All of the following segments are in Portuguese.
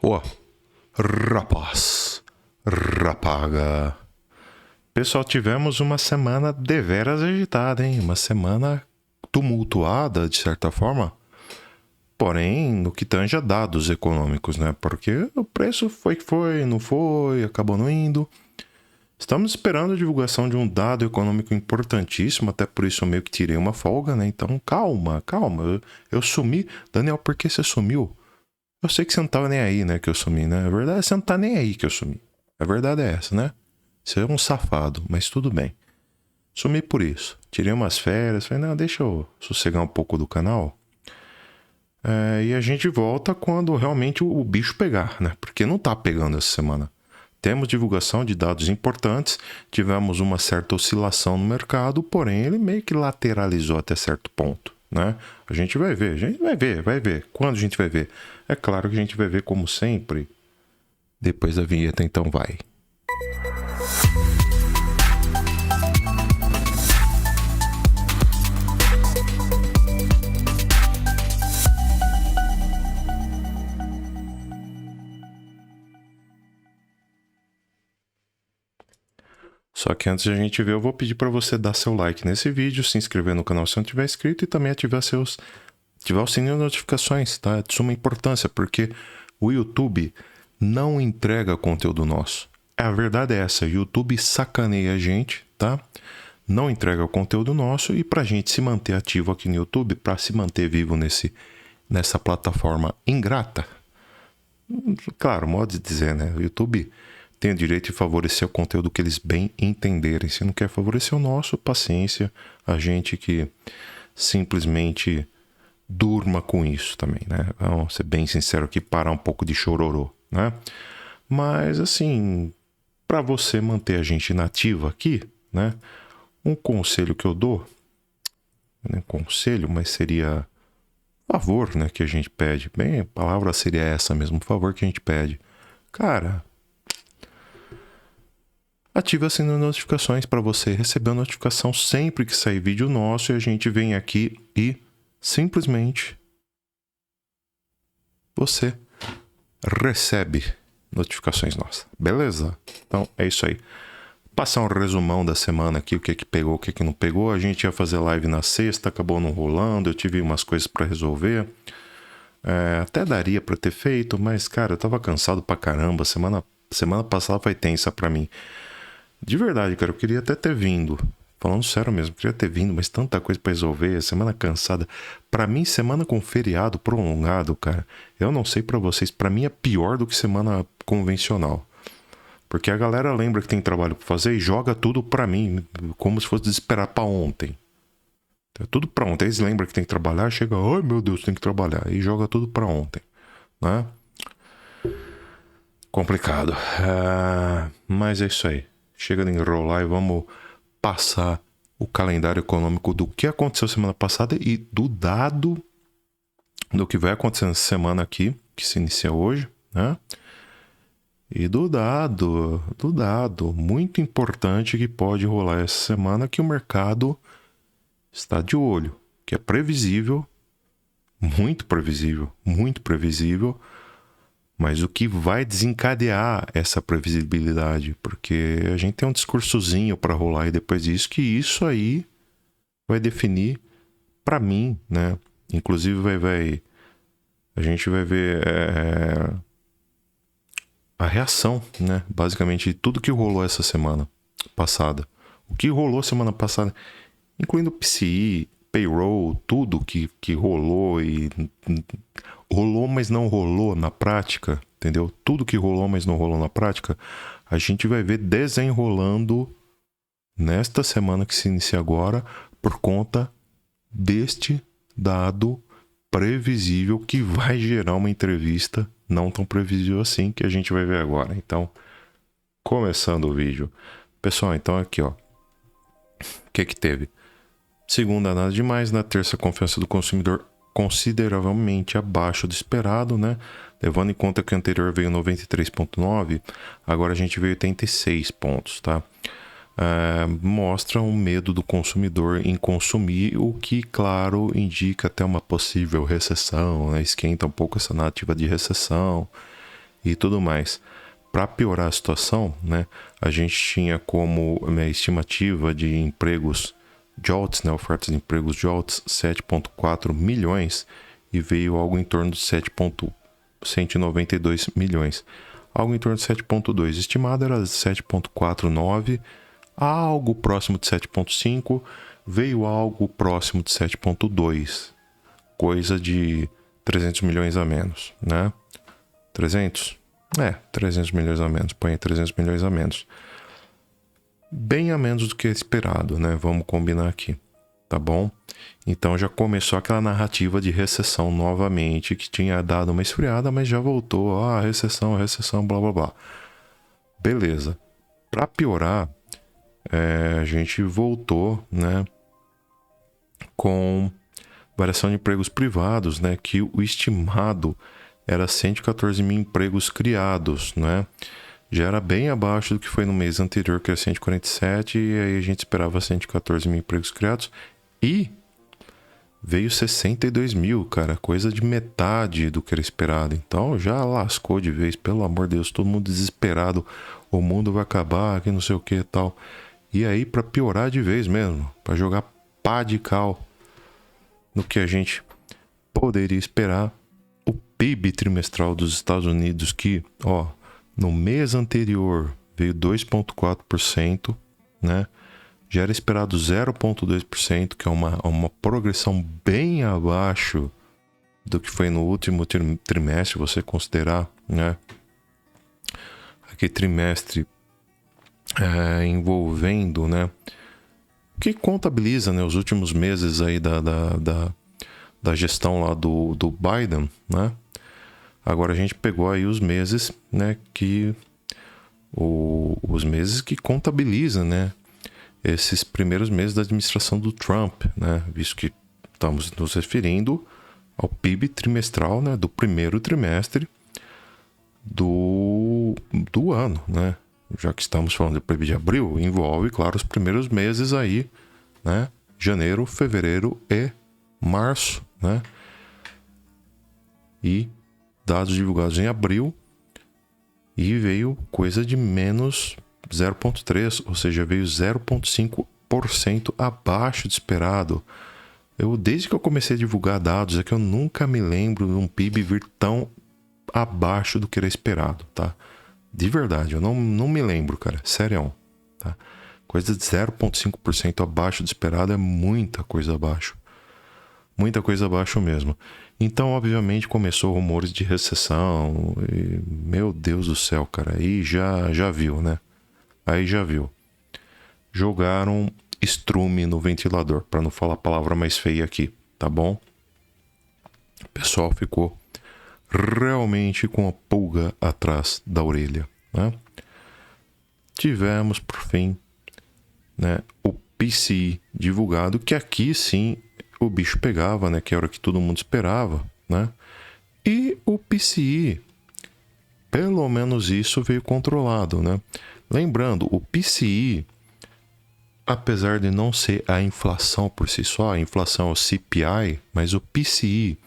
Ó, rapaz, rapaga. Pessoal, tivemos uma semana deveras agitada, hein? Uma semana tumultuada, de certa forma. Porém, no que tange a dados econômicos, né? Porque o preço foi que foi, não foi, acabou não indo. Estamos esperando a divulgação de um dado econômico importantíssimo, até por isso eu meio que tirei uma folga, né? Então, calma. Eu sumi. Daniel, por que você sumiu? Eu sei que você não tava nem aí, né, que eu sumi, né? A verdade é que você não tá nem aí que eu sumi. A verdade é essa, né? Você é um safado, mas tudo bem. Sumi por isso. Tirei umas férias, falei, não, deixa eu sossegar um pouco do canal. E a gente volta quando realmente o bicho pegar, né? Porque não tá pegando essa semana. Temos divulgação de dados importantes, tivemos uma certa oscilação no mercado, porém ele meio que lateralizou até certo ponto, né? A gente vai ver. Quando a gente vai ver? É claro que a gente vai ver como sempre, depois da vinheta, então vai. Só que antes de a gente ver, eu vou pedir para você dar seu like nesse vídeo, se inscrever no canal se não tiver inscrito e também ativar o sininho de notificações, tá? É de suma importância, porque o YouTube não entrega conteúdo nosso. A verdade é essa, o YouTube sacaneia a gente, tá? Não entrega o conteúdo nosso e pra gente se manter ativo aqui no YouTube, para se manter vivo nessa plataforma ingrata. Claro, modo de dizer, né? O YouTube tem o direito de favorecer o conteúdo que eles bem entenderem. Se não quer favorecer o nosso, paciência, a gente que simplesmente durma com isso também, né? Vamos ser bem sincero aqui, parar um pouco de chororô, né? Mas, assim, para você manter a gente nativa aqui, né? Um conselho que eu dou, não é conselho, mas seria favor, né? Que a gente pede. Bem, a palavra seria essa mesmo, favor que a gente pede. Cara, ative as notificações para você receber a notificação sempre que sair vídeo nosso e a gente vem aqui e simplesmente você recebe notificações nossas, beleza? Então é isso aí. Passar um resumão da semana aqui, o que pegou, o que não pegou. A gente ia fazer live na sexta, acabou não rolando, eu tive umas coisas para resolver. Até daria para ter feito, mas cara, eu tava cansado pra caramba. Semana passada foi tensa pra mim. De verdade, cara, eu queria até ter vindo. Falando sério mesmo, queria ter vindo, mas tanta coisa pra resolver, semana cansada. Pra mim, semana com feriado prolongado, cara, eu não sei pra vocês, pra mim é pior do que semana convencional. Porque a galera lembra que tem trabalho pra fazer e joga tudo pra mim, como se fosse desesperar pra ontem. É tudo pra ontem. Eles lembram que tem que trabalhar, chega, ai meu Deus, tem que trabalhar. E joga tudo pra ontem, né? Complicado. Mas é isso aí. Chega de enrolar e vamos passar o calendário econômico do que aconteceu semana passada e do dado do que vai acontecer nessa semana aqui, que se inicia hoje, né? E do dado muito importante que pode rolar essa semana, que o mercado está de olho, que é previsível, muito previsível, mas o que vai desencadear essa previsibilidade? Porque a gente tem um discursozinho para rolar e depois disso, que isso aí vai definir para mim, né? Inclusive a gente vai ver a reação, né? Basicamente, de tudo que rolou essa semana passada. O que rolou semana passada, incluindo PCI, payroll, tudo que rolou e rolou, mas não rolou na prática, entendeu? Tudo que rolou, mas não rolou na prática, a gente vai ver desenrolando nesta semana que se inicia agora, por conta deste dado previsível que vai gerar uma entrevista não tão previsível assim, que a gente vai ver agora. Então, começando o vídeo. Pessoal, então aqui, ó. O que teve? Segunda, nada demais. Na terça, confiança do consumidor consideravelmente abaixo do esperado, né? Levando em conta que o anterior veio 93,9, agora a gente veio 86 pontos, tá? Mostra um medo do consumidor em consumir, o que, claro, indica até uma possível recessão, né? Esquenta um pouco essa narrativa de recessão e tudo mais. Para piorar a situação, né, a gente tinha como estimativa de empregos JOLTS, né, ofertas de empregos JOLTS, 7,4 milhões e veio algo em torno de 7,192 milhões. Algo em torno de 7,2. Estimado era 7,49, algo próximo de 7,5, veio algo próximo de 7,2. Coisa de 300 milhões a menos, né? 300? 300 milhões a menos. Põe 300 milhões a menos. Bem a menos do que esperado, né? Vamos combinar aqui, tá bom? Então já começou aquela narrativa de recessão novamente, que tinha dado uma esfriada, mas já voltou. Recessão, blá, blá, blá. Beleza. Para piorar, a gente voltou, né? Com variação de empregos privados, né? Que o estimado era 114 mil empregos criados, né? Já era bem abaixo do que foi no mês anterior, que era 147, e aí a gente esperava 114 mil empregos criados, e veio 62 mil, cara, coisa de metade do que era esperado. Então já lascou de vez, pelo amor de Deus, todo mundo desesperado, o mundo vai acabar, que não sei o que e tal. E aí, para piorar de vez mesmo, para jogar pá de cal no que a gente poderia esperar, o PIB trimestral dos Estados Unidos, que, no mês anterior veio 2,4%, né? Já era esperado 0,2%, que é uma progressão bem abaixo do que foi no último trimestre, você considerar, né? Aquele trimestre envolvendo, né? Que contabiliza, né, os últimos meses aí da gestão lá do Biden, né? Agora a gente pegou aí os meses, né, os meses que contabilizam, né, esses primeiros meses da administração do Trump, né, visto que estamos nos referindo ao PIB trimestral, né, do primeiro trimestre do ano, né? Já que estamos falando do PIB de abril, envolve, claro, os primeiros meses aí, né, janeiro, fevereiro e março, né? E dados divulgados em abril, e veio coisa de menos 0,3, ou seja, veio 0,5% abaixo do esperado. Desde que eu comecei a divulgar dados, é que eu nunca me lembro de um PIB vir tão abaixo do que era esperado, tá? De verdade, eu não me lembro, cara, sério, tá? Coisa de 0,5% abaixo do esperado é muita coisa abaixo. Muita coisa abaixo mesmo. Então, obviamente, começou rumores de recessão. E, meu Deus do céu, cara. Aí já viu, né? Aí já viu. Jogaram estrume no ventilador, para não falar a palavra mais feia aqui, tá bom? O pessoal ficou realmente com a pulga atrás da orelha, né? Tivemos, por fim, né, o PCE divulgado, que aqui sim o bicho pegava, né? Que era o que todo mundo esperava, né? E o PCE, pelo menos isso veio controlado, né? Lembrando, o PCE, apesar de não ser a inflação por si só, a inflação é o CPI, mas o PCE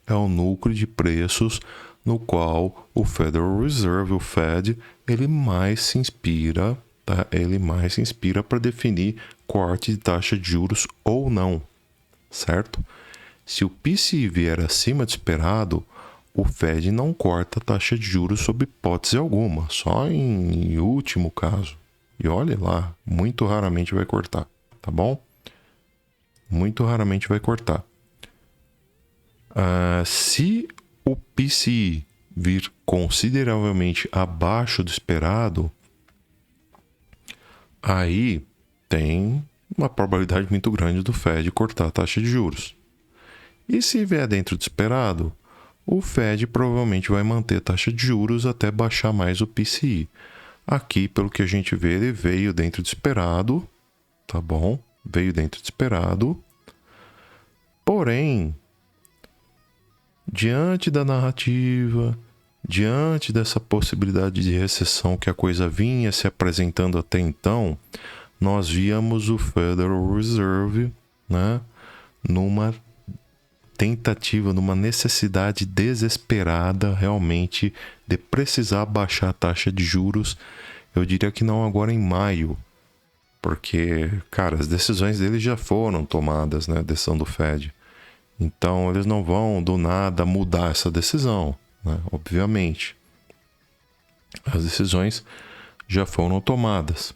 é o núcleo de preços no qual o Federal Reserve, o Fed, ele mais se inspira, tá? Ele mais se inspira para definir corte de taxa de juros ou não, certo? Se o PCE vier acima do esperado, o Fed não corta a taxa de juros sob hipótese alguma, só em último caso. E olha lá, muito raramente vai cortar, tá bom? Muito raramente vai cortar. Se o PCE vir consideravelmente abaixo do esperado, aí tem uma probabilidade muito grande do Fed cortar a taxa de juros. E se vier dentro do esperado, o Fed provavelmente vai manter a taxa de juros até baixar mais o PCE. Aqui, pelo que a gente vê, ele veio dentro do esperado, tá bom? Veio dentro do esperado. Porém, diante da narrativa, diante dessa possibilidade de recessão que a coisa vinha se apresentando até então, nós víamos o Federal Reserve, né, numa tentativa, numa necessidade desesperada realmente de precisar baixar a taxa de juros. Eu diria que não agora em maio, porque, cara, as decisões deles já foram tomadas, né? A decisão do Fed. Então, eles não vão do nada mudar essa decisão, né? Obviamente. As decisões já foram tomadas.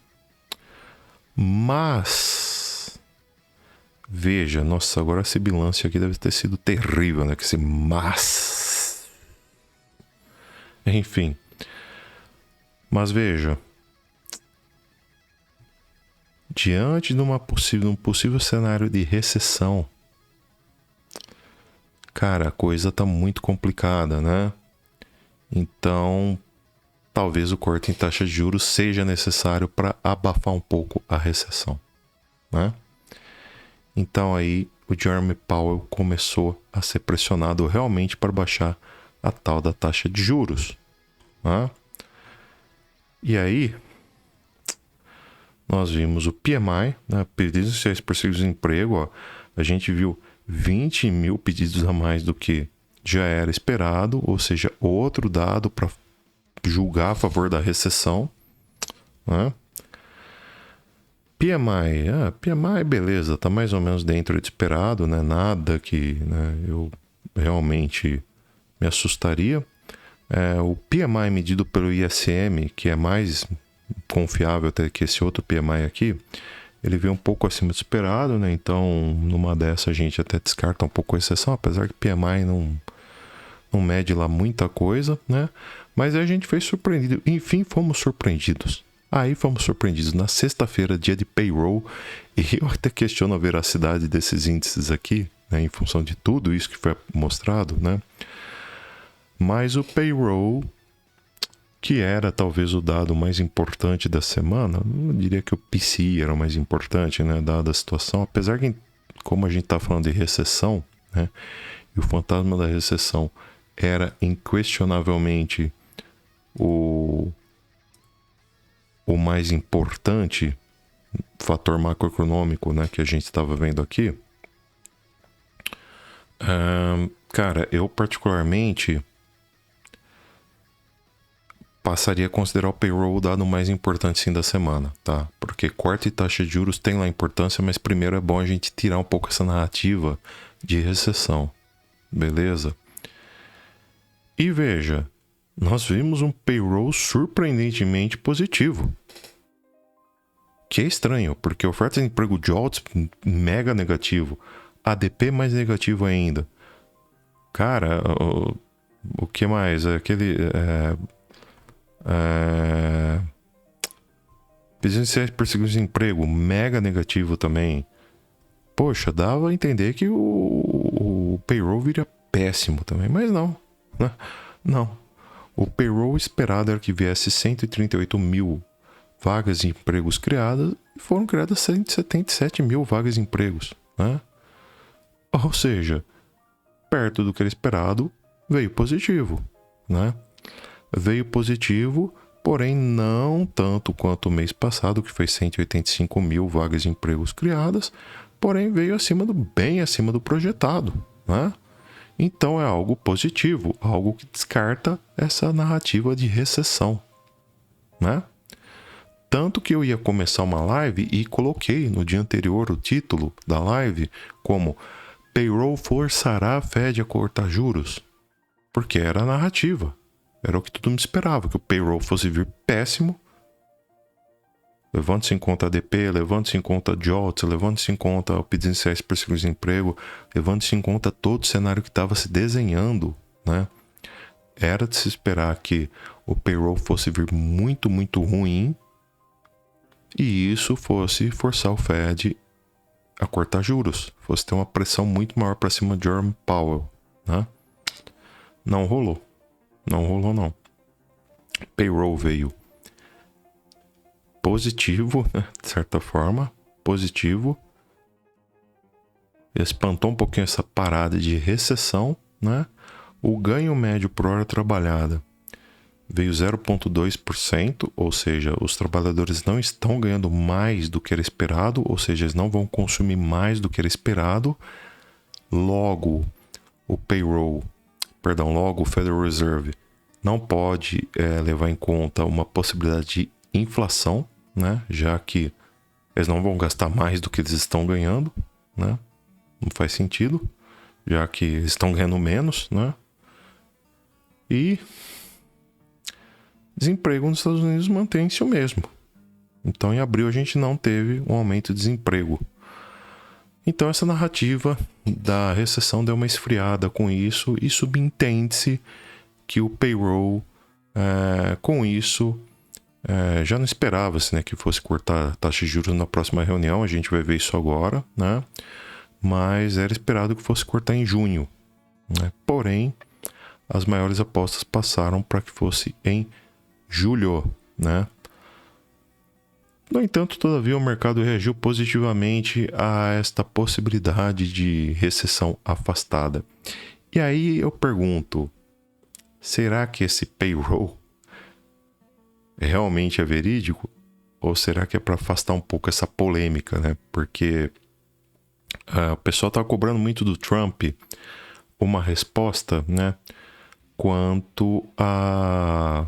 Mas, veja, nossa, agora esse bilanço aqui deve ter sido terrível, né? Que esse mas. Enfim. Mas veja, diante de um possível cenário de recessão, cara, a coisa tá muito complicada, né? Então, talvez o corte em taxa de juros seja necessário para abafar um pouco a recessão, né? Então aí o Jerome Powell começou a ser pressionado realmente para baixar a tal da taxa de juros, né? E aí nós vimos o PMI, né, pedidos iniciais por seguro-desemprego, ó, a gente viu 20 mil pedidos a mais do que já era esperado, ou seja, outro dado para julgar a favor da recessão, né? PMI, beleza, tá mais ou menos dentro do esperado, né? Nada que, né, eu realmente me assustaria. O PMI medido pelo ISM, que é mais confiável até que esse outro PMI aqui, ele veio um pouco acima do esperado, né? Então, numa dessa a gente até descarta um pouco a exceção, apesar que PMI não mede lá muita coisa, né? Mas a gente foi surpreendido. Enfim, fomos surpreendidos. Aí fomos surpreendidos na sexta-feira, dia de payroll, e eu até questiono a veracidade desses índices aqui, né? Em função de tudo isso que foi mostrado, né? Mas o payroll, que era talvez o dado mais importante da semana, eu diria que o PCE era o mais importante, né, dada a situação, apesar que, como a gente está falando de recessão, né, e o fantasma da recessão era inquestionavelmente o mais importante fator macroeconômico, né, que a gente estava vendo aqui. Cara, eu particularmente passaria a considerar o payroll o dado mais importante sim da semana, tá? Porque corte e taxa de juros tem lá importância, mas primeiro é bom a gente tirar um pouco essa narrativa de recessão, beleza? E veja, nós vimos um payroll surpreendentemente positivo. Que é estranho, porque oferta de emprego JOLTS mega negativo, ADP mais negativo ainda. Cara, o que mais? Aquele... Pedidos por seguro-desemprego mega negativo também. Poxa, dava a entender que o payroll viria péssimo também, mas não, né? Não. O payroll esperado era que viesse 138 mil vagas de empregos criadas e foram criadas 177 mil vagas de empregos, né? Ou seja, perto do que era esperado, veio positivo, né? Veio positivo, porém não tanto quanto o mês passado, que foi 185 mil vagas de empregos criadas, porém veio bem acima do projetado, né? Então é algo positivo, algo que descarta essa narrativa de recessão, né? Tanto que eu ia começar uma live e coloquei no dia anterior o título da live como Payroll forçará a Fed a cortar juros, porque era a narrativa. Era o que todo mundo esperava, que o payroll fosse vir péssimo. Levando-se em conta ADP, levando-se em conta JOLTS, levando-se em conta o pedido iniciais por seguro-desemprego, levando-se em conta todo o cenário que estava se desenhando, né? Era de se esperar que o payroll fosse vir muito, muito ruim e isso fosse forçar o Fed a cortar juros, fosse ter uma pressão muito maior para cima de Jerome Powell, né? Não rolou. Não rolou, não. Payroll veio positivo, né? De certa forma, positivo. Espantou um pouquinho essa parada de recessão, né? O ganho médio por hora trabalhada veio 0,2%, ou seja, os trabalhadores não estão ganhando mais do que era esperado, ou seja, eles não vão consumir mais do que era esperado. Logo, o payroll, perdão, logo o Federal Reserve não pode levar em conta uma possibilidade de inflação, né? Já que eles não vão gastar mais do que eles estão ganhando, né? Não faz sentido, já que eles estão ganhando menos, né? E desemprego nos Estados Unidos mantém-se o mesmo. Então, em abril, a gente não teve um aumento de desemprego. Então, essa narrativa da recessão deu uma esfriada com isso e subentende-se que o payroll, com isso, já não esperava-se, né, que fosse cortar a taxa de juros na próxima reunião. A gente vai ver isso agora, né? Mas era esperado que fosse cortar em junho, né? Porém, as maiores apostas passaram para que fosse em julho, né? No entanto, todavia, o mercado reagiu positivamente a esta possibilidade de recessão afastada. E aí eu pergunto, será que esse payroll realmente é verídico? Ou será que é para afastar um pouco essa polêmica, né? Porque o pessoal está cobrando muito do Trump uma resposta, né? Quanto a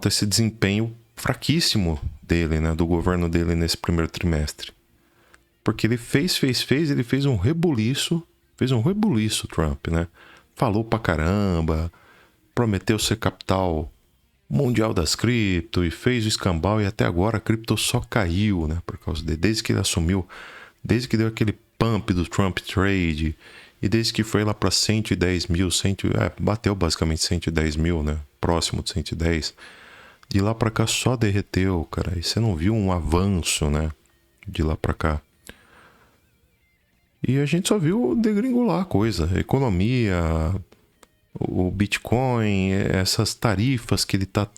esse desempenho fraquíssimo dele, né? Do governo dele nesse primeiro trimestre. Porque ele ele fez um rebuliço, Trump, né? Falou pra caramba, prometeu ser capital mundial das cripto e fez o escambau e até agora a cripto só caiu, né? Por causa desde que ele assumiu, desde que deu aquele pump do Trump Trade e desde que foi lá para 110 mil, bateu basicamente 110 mil, né? Próximo de 110. De lá para cá só derreteu, cara. E você não viu um avanço, né? De lá para cá. E a gente só viu degringolar a coisa. A economia, o Bitcoin, essas tarifas que ele tá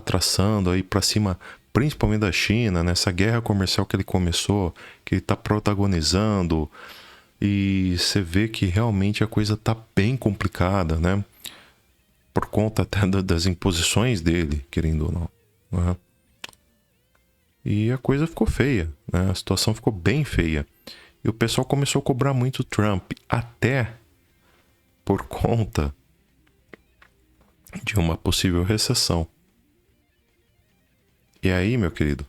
traçando aí para cima, principalmente da China, nessa guerra comercial que ele começou, que ele tá protagonizando. E você vê que realmente a coisa tá bem complicada, né? Por conta até das imposições dele, querendo ou não. Né? E a coisa ficou feia, né? A situação ficou bem feia. E o pessoal começou a cobrar muito Trump, até por conta de uma possível recessão. E aí, meu querido,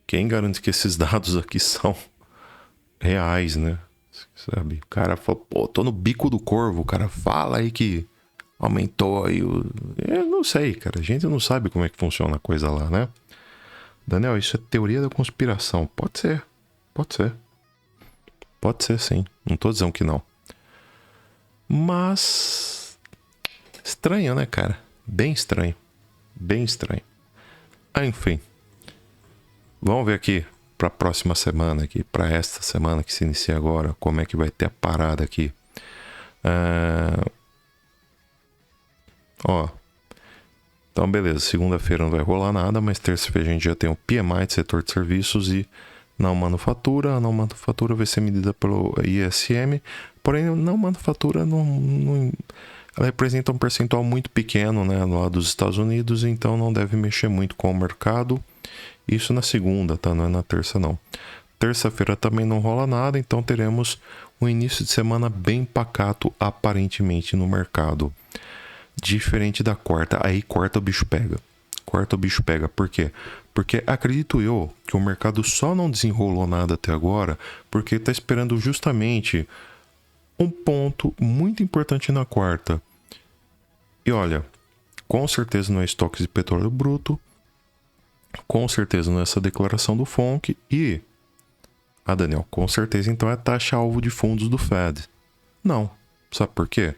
quem garante que esses dados aqui são reais, né? Sabe? O cara falou, pô, tô no bico do corvo, o cara fala aí que aumentou aí o... Eu não sei, cara, a gente não sabe como é que funciona a coisa lá, né? Daniel, isso é teoria da conspiração. Pode ser, sim, não tô dizendo que não. Mas estranho, né, cara? Bem estranho. Enfim, vamos ver aqui para a próxima semana aqui, para esta semana que se inicia agora, como é que vai ter a parada aqui. Então beleza, segunda-feira não vai rolar nada, mas terça-feira a gente já tem o PMI de setor de serviços e não manufatura. A não manufatura vai ser medida pelo ISM, porém não manufatura ela representa um percentual muito pequeno, né, lá dos Estados Unidos, então não deve mexer muito com o mercado. Isso na segunda, tá? Não é na terça, não. Terça-feira também não rola nada, então teremos um início de semana bem pacato, aparentemente, no mercado. Diferente da quarta. Aí quarta o bicho pega. Por quê? Porque acredito eu que o mercado só não desenrolou nada até agora porque está esperando justamente um ponto muito importante na quarta. E olha, com certeza não é estoques de petróleo bruto, com certeza não é essa declaração do FONC e... Daniel, com certeza então é a taxa-alvo de fundos do Fed. Não. Sabe por quê?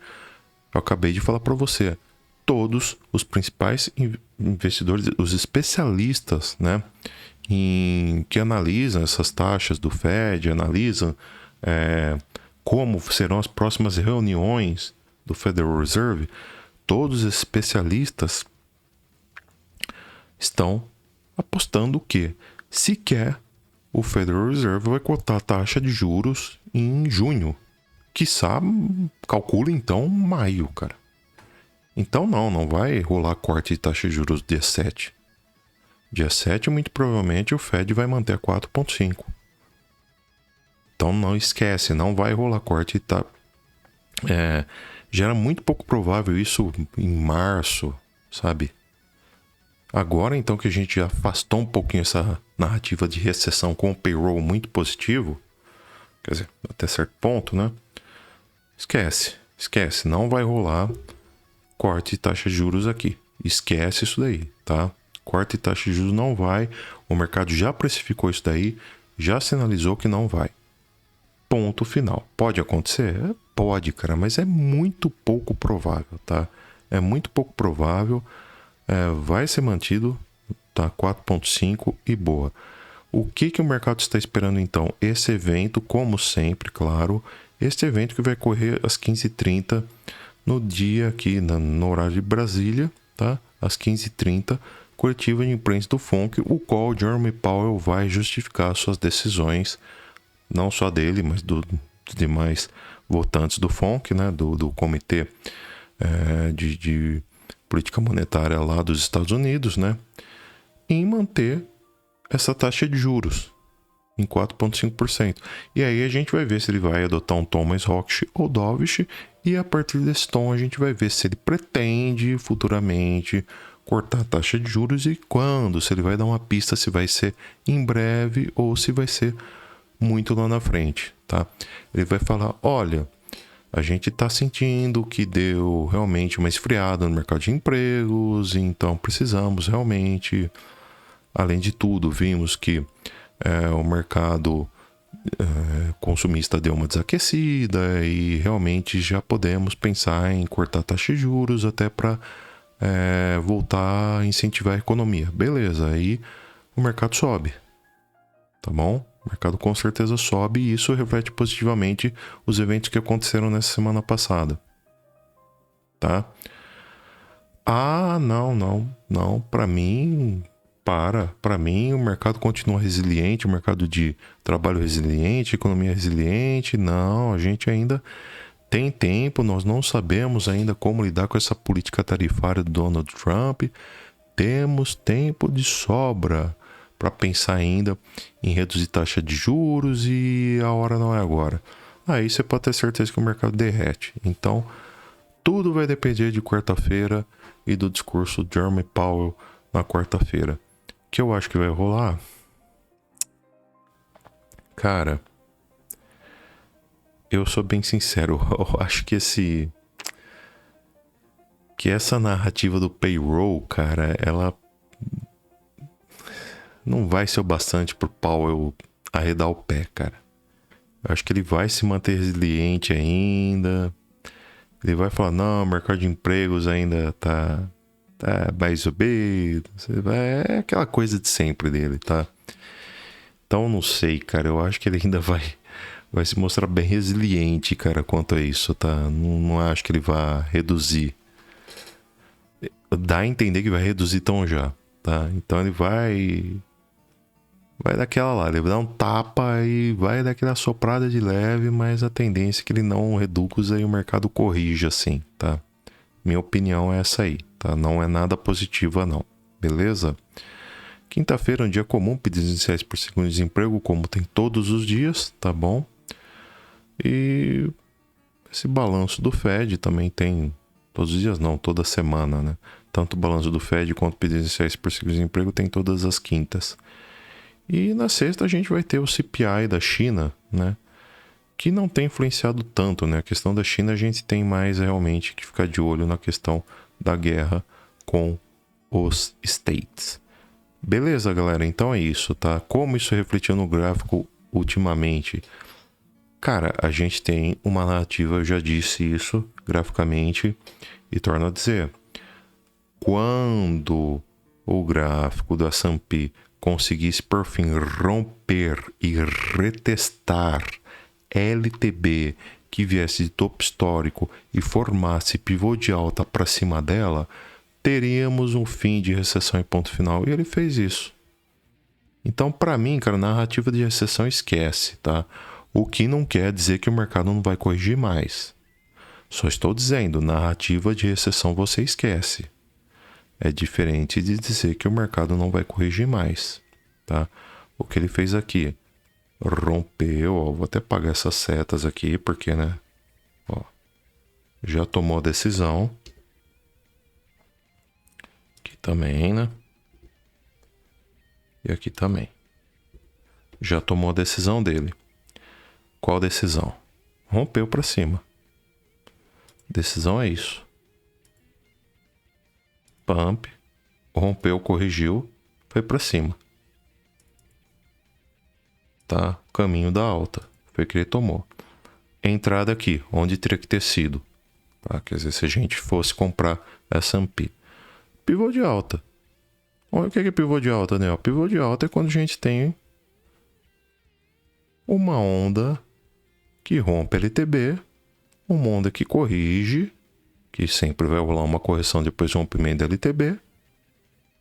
Eu acabei de falar para você. Todos os principais investidores, os especialistas, né, que analisam essas taxas do Fed, analisam como serão as próximas reuniões do Federal Reserve, todos os especialistas estão apostando que sequer o Federal Reserve vai cortar a taxa de juros em junho. Quiçá, calcula então maio, cara. Então não vai rolar corte de taxa de juros dia 7. Dia 7, muito provavelmente, o Fed vai manter a 4,5. Então não esquece, não vai rolar corte, tá? Já era muito pouco provável isso em março, sabe? Agora, então, que a gente já afastou um pouquinho essa narrativa de recessão com o payroll muito positivo, quer dizer, até certo ponto, né? Esquece, não vai rolar corte de taxa de juros aqui. Esquece isso daí, tá? Corte de taxa de juros não vai. O mercado já precificou isso daí, já sinalizou que não vai. Ponto final. Pode acontecer? Pode, cara, mas é muito pouco provável, tá? É muito pouco provável. Vai ser mantido, tá? 4,5 e boa. O que o mercado está esperando então? Esse evento, como sempre, claro, este evento que vai correr às 15h30 no dia aqui, no horário de Brasília, tá? Às 15h30, coletiva de imprensa do FONC, o qual Jerome Powell vai justificar suas decisões, não só dele, mas dos demais votantes do FONC, né? Do Comitê de Política Monetária lá dos Estados Unidos, né? Em manter essa taxa de juros em 4,5%. E aí a gente vai ver se ele vai adotar um tom mais hawkish ou dovish, e a partir desse tom a gente vai ver se ele pretende futuramente cortar a taxa de juros e quando, se ele vai dar uma pista se vai ser em breve ou se vai ser muito lá na frente, tá? Ele vai falar, olha, a gente está sentindo que deu realmente uma esfriada no mercado de empregos, então precisamos realmente, além de tudo, vimos que o mercado consumista deu uma desaquecida e realmente já podemos pensar em cortar a taxa de juros até para voltar a incentivar a economia. Beleza, aí o mercado sobe, tá bom? O mercado com certeza sobe e isso reflete positivamente os eventos que aconteceram nessa semana passada, tá? Não, para mim o mercado continua resiliente, o mercado de trabalho resiliente, economia resiliente. Não, a gente ainda tem tempo, nós não sabemos ainda como lidar com essa política tarifária do Donald Trump. Temos tempo de sobra para pensar ainda em reduzir taxa de juros e a hora não é agora. Aí você pode ter certeza que o mercado derrete. Então, tudo vai depender de quarta-feira e do discurso de Jerome Powell na quarta-feira. Que eu acho que vai rolar? Cara, eu sou bem sincero, eu acho que essa narrativa do payroll, cara, ela não vai ser o bastante pro Powell arredar o pé, cara. Eu acho que ele vai se manter resiliente ainda. Ele vai falar, não, o mercado de empregos ainda tá mais ou menos. É aquela coisa de sempre dele, tá? Então, não sei, cara. Eu acho que ele ainda vai se mostrar bem resiliente, cara, quanto a isso, tá? Não acho que ele vai reduzir. Dá a entender que vai reduzir tão já, tá? Então ele vai dar aquela lá, ele vai dar um tapa e vai dar aquela soprada de leve, mas a tendência é que ele não reduza e o mercado corrija assim, tá? Minha opinião é essa aí, tá? Não é nada positiva não, beleza? Quinta-feira é um dia comum, pedidos iniciais por seguro-desemprego, como tem todos os dias, tá bom? E esse balanço do Fed também tem todos os dias, não, toda semana, né? Tanto o balanço do Fed quanto pedidos iniciais por seguro-desemprego tem todas as quintas. E na sexta a gente vai ter o CPI da China, né? Que não tem influenciado tanto, né? A questão da China a gente tem mais realmente que ficar de olho na questão da guerra com os States. Beleza, galera? Então é isso, tá? Como isso refletiu no gráfico ultimamente? Cara, a gente tem uma narrativa, eu já disse isso graficamente e torno a dizer. Quando o gráfico do S&P conseguisse por fim romper e retestar LTB que viesse de topo histórico e formasse pivô de alta para cima dela, teríamos um fim de recessão e ponto final. E ele fez isso. Então, para mim, cara, narrativa de recessão esquece, tá? O que não quer dizer que o mercado não vai corrigir mais. Só estou dizendo, narrativa de recessão você esquece. É diferente de dizer que o mercado não vai corrigir mais, tá? O que ele fez aqui, Rompeu, ó. Vou até apagar essas setas aqui, porque, né? Ó, já tomou a decisão. Aqui também, né? E aqui também. Já tomou a decisão dele. Qual decisão? Rompeu pra cima. Decisão é isso. Pump. Rompeu, corrigiu. Foi pra cima. Tá? Caminho da alta. Foi que ele tomou. Entrada aqui, onde teria que ter sido. Tá? Quer dizer, se a gente fosse comprar S&P. Pivô de alta. Olha o que é pivô de alta, né? Pivô de alta é quando a gente tem uma onda que rompe LTB, uma onda que corrige, que sempre vai rolar uma correção depois do rompimento da LTB,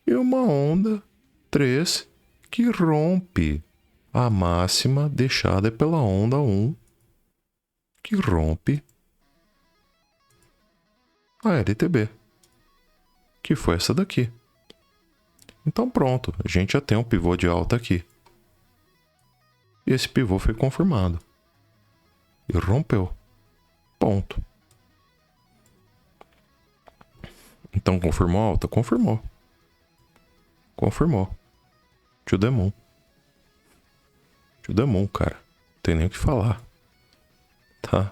e uma onda 3 que rompe a máxima deixada pela onda 1, que rompe a LTB, que foi essa daqui. Então pronto, a gente já tem um pivô de alta aqui. E esse pivô foi confirmado. E rompeu. Ponto. Então confirmou a alta? Confirmou. Confirmou. To the moon. To the moon, cara. Não tem nem o que falar. Tá?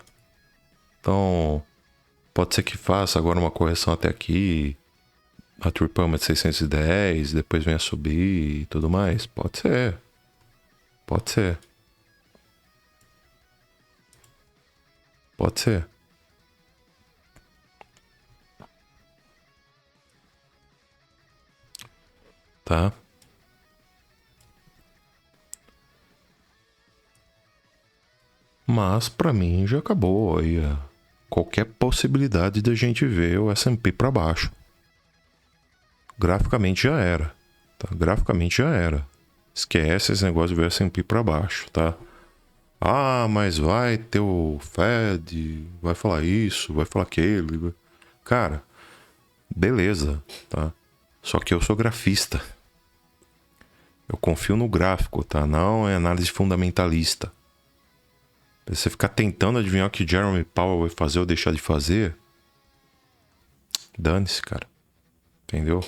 Então, pode ser que faça agora uma correção até aqui. A Tripama de 610, depois venha subir e tudo mais. Pode ser. Pode ser. Pode ser. Tá? Mas pra mim já acabou aí qualquer possibilidade de a gente ver o S&P para baixo. Graficamente já era, tá? Graficamente já era. Esquece esse negócio de ver o S&P para baixo, tá? Ah, mas vai ter o Fed, vai falar isso, vai falar aquilo. Cara, beleza, tá? Só que eu sou grafista. Eu confio no gráfico, tá? Não é análise fundamentalista. Você ficar tentando adivinhar o que Jeremy Powell vai fazer ou deixar de fazer, dane-se, cara. Entendeu?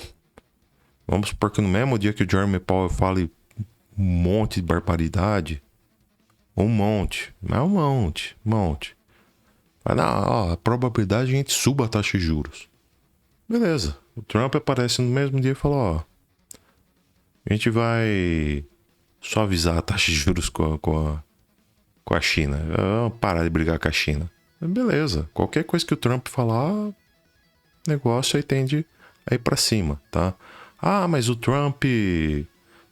Vamos supor que no mesmo dia que o Jeremy Powell fale um monte de barbaridade, um monte. Vai a probabilidade de a gente suba a taxa de juros. Beleza. O Trump aparece no mesmo dia e fala, ó, a gente vai suavizar a taxa de juros com a China. Vamos parar de brigar com a China. Beleza. Qualquer coisa que o Trump falar, negócio aí tende a ir pra cima, tá? Ah, mas o Trump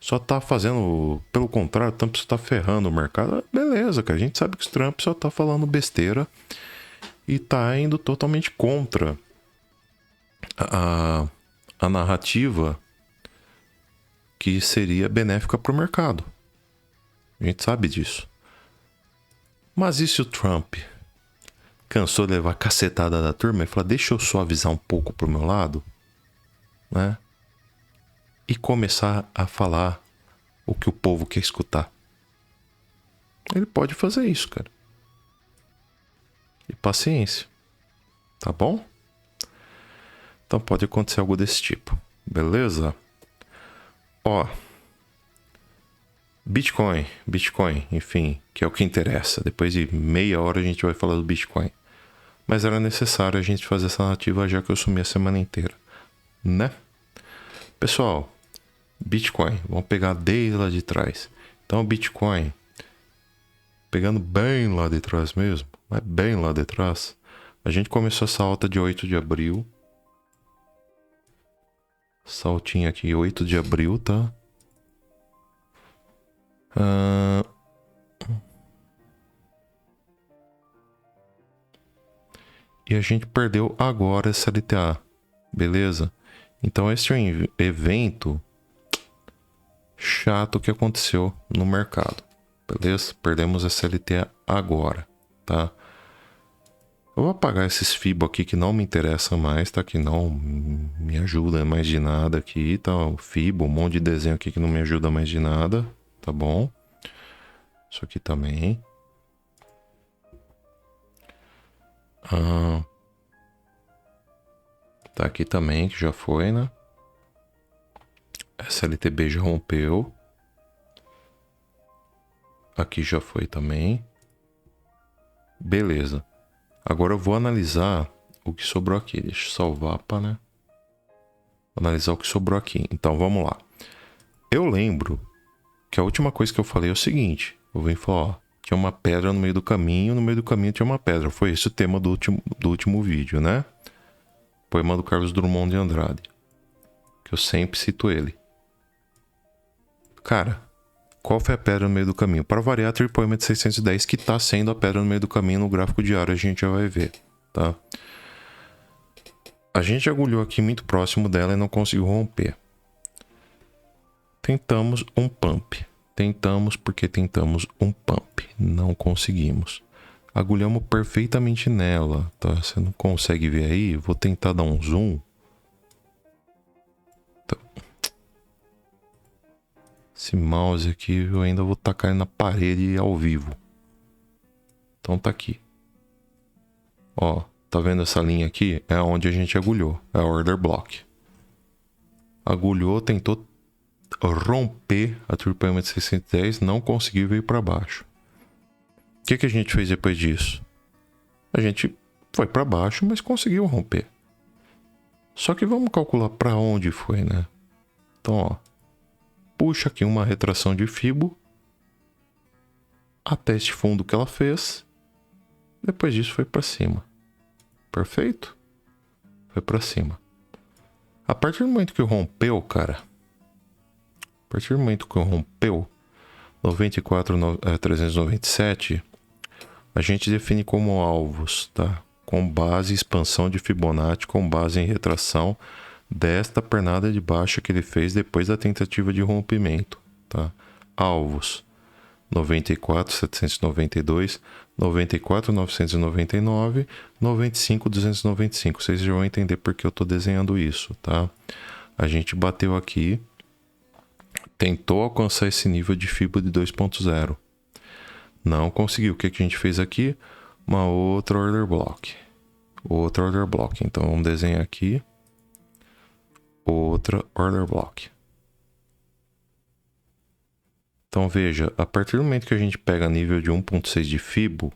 só tá fazendo... Pelo contrário, o Trump só tá ferrando o mercado. Beleza, cara. A gente sabe que o Trump só tá falando besteira e tá indo totalmente contra a narrativa que seria benéfica pro mercado. A gente sabe disso. Mas e se o Trump cansou de levar a cacetada da turma e falou, deixa eu suavizar um pouco pro meu lado, né? E começar a falar o que o povo quer escutar. Ele pode fazer isso, cara. E paciência. Tá bom? Então pode acontecer algo desse tipo. Beleza? Ó. Bitcoin, enfim, que é o que interessa. Depois de meia hora a gente vai falar do Bitcoin. Mas era necessário a gente fazer essa narrativa já que eu sumi a semana inteira, né? Pessoal, Bitcoin, vamos pegar desde lá de trás. Então, o Bitcoin, pegando bem lá de trás mesmo, mas bem lá de trás, a gente começou essa alta de 8 de abril. Saltinho aqui, 8 de abril, tá? E a gente perdeu agora essa LTA, beleza? Então esse é um evento chato que aconteceu no mercado, beleza? Perdemos essa LTA agora, tá? Eu vou apagar esses FIBO aqui que não me interessam mais, tá? Que não me ajuda mais de nada aqui, tá? O FIBO, um monte de desenho aqui que não me ajuda mais de nada, tá bom? Isso aqui também. Tá aqui também, que já foi, né? SLTB já rompeu. Aqui já foi também. Beleza. Agora eu vou analisar o que sobrou aqui. Deixa eu salvar para, né? Analisar o que sobrou aqui. Então vamos lá. Eu lembro que a última coisa que eu falei é o seguinte. Eu vim falar, ó. Tinha uma pedra no meio do caminho. No meio do caminho tinha uma pedra. Foi esse o tema do último vídeo, né? Poema do Carlos Drummond de Andrade. Que eu sempre cito ele. Cara, qual foi a pedra no meio do caminho? Para variar, a Tripoema de 610, que tá sendo a pedra no meio do caminho no gráfico diário, a gente já vai ver, tá? A gente agulhou aqui muito próximo dela e não conseguiu romper. Tentamos um pump. Tentamos porque tentamos um pump. Não conseguimos. Agulhamos perfeitamente nela, tá? Você não consegue ver aí? Vou tentar dar um zoom. Tá. Esse mouse aqui eu ainda vou tacar ele na parede ao vivo. Então tá aqui. Ó, tá vendo essa linha aqui? É onde a gente agulhou. É a order block. Agulhou, tentou romper a Tripoema de 610, não conseguiu, veio para baixo. O que a gente fez depois disso? A gente foi para baixo, mas conseguiu romper. Só que vamos calcular para onde foi, né? Então, ó, puxa aqui uma retração de fibo até este fundo que ela fez. Depois disso foi para cima. Perfeito? Foi para cima. A partir do momento que rompeu, cara, a partir do momento que rompeu 94.397, a gente define como alvos, tá? Com base em expansão de Fibonacci, com base em retração desta pernada de baixa que ele fez depois da tentativa de rompimento, tá? Alvos 94.792, 94.999, 95.295. Vocês já vão entender porque eu tô desenhando isso, tá? A gente bateu aqui, tentou alcançar esse nível de fibra de 2.0. Não conseguiu. O que a gente fez aqui? Uma outra order block. Outra order block. Então vamos desenhar aqui. Outra order block. Então veja, a partir do momento que a gente pega nível de 1.6 de fibo,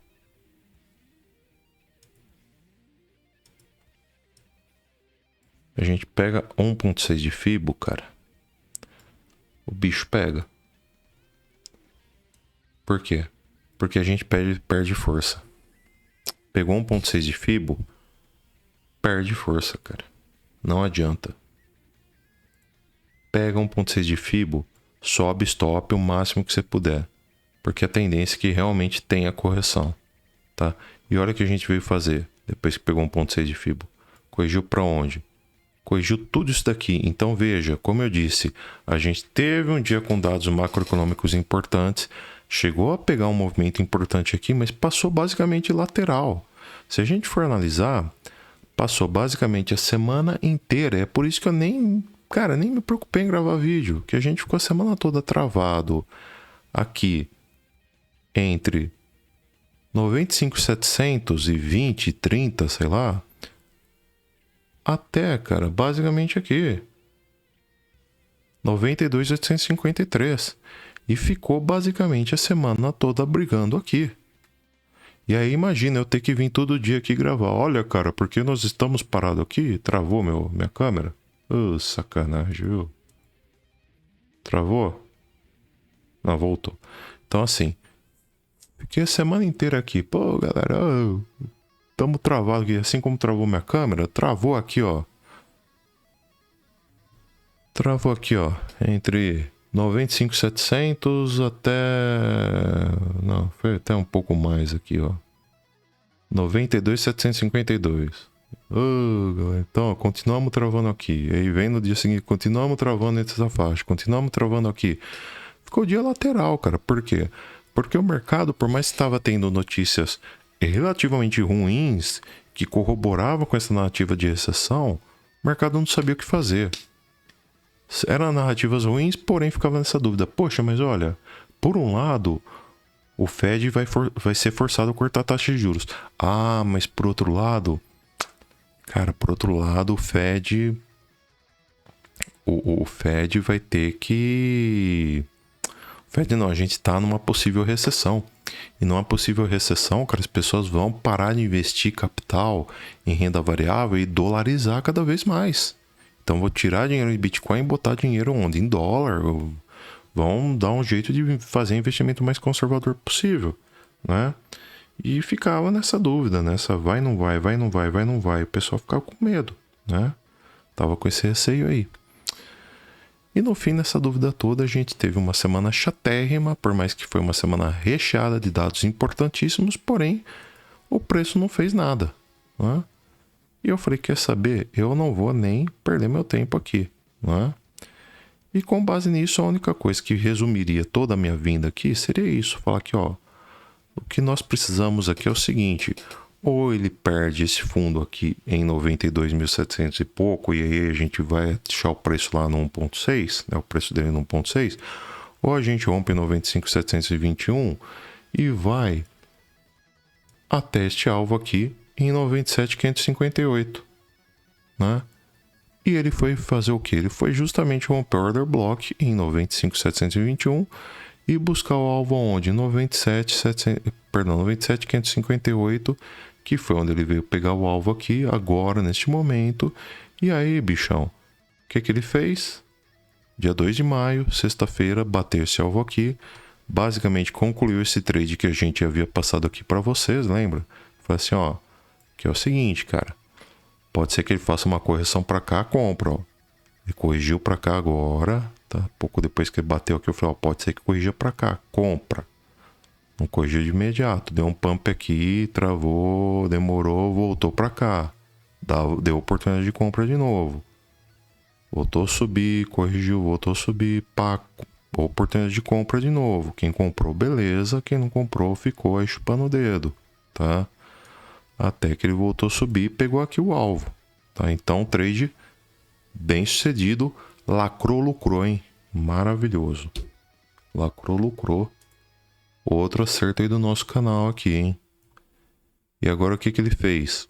a gente pega 1.6 de fibo, cara, o bicho pega. Por quê? Porque a gente perde força. Pegou 1.6 de fibo, perde força, cara. Não adianta. Pega 1.6 de fibo, sobe stop o máximo que você puder. Porque a tendência é que realmente tenha correção, tá? E olha o que a gente veio fazer depois que pegou 1.6 de fibo. Corrigiu para onde? Corrigiu tudo isso daqui. Então veja, como eu disse, a gente teve um dia com dados macroeconômicos importantes, chegou a pegar um movimento importante aqui, mas passou basicamente lateral. Se a gente for analisar, passou basicamente a semana inteira. É por isso que eu nem me preocupei em gravar vídeo, que a gente ficou a semana toda travado aqui entre 95.720, 30, sei lá, até, cara, basicamente aqui 92.853, e ficou basicamente a semana toda brigando aqui. E aí imagina eu ter que vir todo dia aqui gravar. Olha, cara, porque nós estamos parados aqui, travou minha câmera. Sacanagem, viu? Travou? Não, voltou. Então assim, fiquei a semana inteira aqui. Pô, galera, tamo travado aqui. Assim como travou minha câmera, travou aqui, ó. Travou aqui, ó. Entre 95.700 até... Não, foi até um pouco mais aqui, ó. 92.752. Galera. Então, continuamos travando aqui. Aí vem no dia seguinte, continuamos travando entre essa faixa. Continuamos travando aqui. Ficou dia lateral, cara. Por quê? Porque o mercado, por mais que estava tendo notícias relativamente ruins, que corroboravam com essa narrativa de recessão, o mercado não sabia o que fazer. Eram narrativas ruins, porém ficava nessa dúvida. Poxa, mas olha, por um lado, o Fed vai ser forçado a cortar a taxa de juros. Ah, mas por outro lado, cara, por outro lado, o Fed vai ter que... O Fed não, a gente tá numa possível recessão. E numa possível recessão, cara, as pessoas vão parar de investir capital em renda variável e dolarizar cada vez mais. Então vou tirar dinheiro de Bitcoin e botar dinheiro onde? Em dólar. Vão dar um jeito de fazer investimento mais conservador possível, né? E ficava nessa dúvida, nessa vai, não vai, vai, não vai, vai, não vai. O pessoal ficava com medo, né? Tava com esse receio aí. E no fim, nessa dúvida toda, a gente teve uma semana chatérrima, por mais que foi uma semana recheada de dados importantíssimos, porém, o preço não fez nada, né? E eu falei, quer saber? Eu não vou nem perder meu tempo aqui, né? E com base nisso, a única coisa que resumiria toda a minha vinda aqui seria isso, falar que, ó, o que nós precisamos aqui é o seguinte: ou ele perde esse fundo aqui em 92.700 e pouco, e aí a gente vai deixar o preço lá no 1.6, né, o preço dele no 1.6, ou a gente rompe em 95.721 e vai até este alvo aqui em 97.558, né? E ele foi fazer o que? Ele foi justamente romper o order block em 95.721 e buscar o alvo onde? 97.558, que foi onde ele veio pegar o alvo aqui, agora, neste momento. E aí, bichão, o que ele fez? Dia 2 de maio, sexta-feira, bateu esse alvo aqui. Basicamente, concluiu esse trade que a gente havia passado aqui para vocês, lembra? Falei assim, ó, que é o seguinte, cara. Pode ser que ele faça uma correção para cá, compra, ó. Ele corrigiu para cá agora, tá? Pouco depois que ele bateu aqui, eu falei, ó, pode ser que corrija para cá, compra. Não corrigiu de imediato, deu um pump aqui, travou, demorou, voltou para cá. Deu oportunidade de compra de novo. Voltou a subir, corrigiu, voltou a subir, pá, oportunidade de compra de novo. Quem comprou, beleza. Quem não comprou, ficou aí chupando o dedo, tá? Até que ele voltou a subir e pegou aqui o alvo, tá? Então, trade bem sucedido, lacrou, lucrou, hein? Maravilhoso. Lacrou, lucrou. Outro acerto aí do nosso canal aqui, hein? E agora o que ele fez?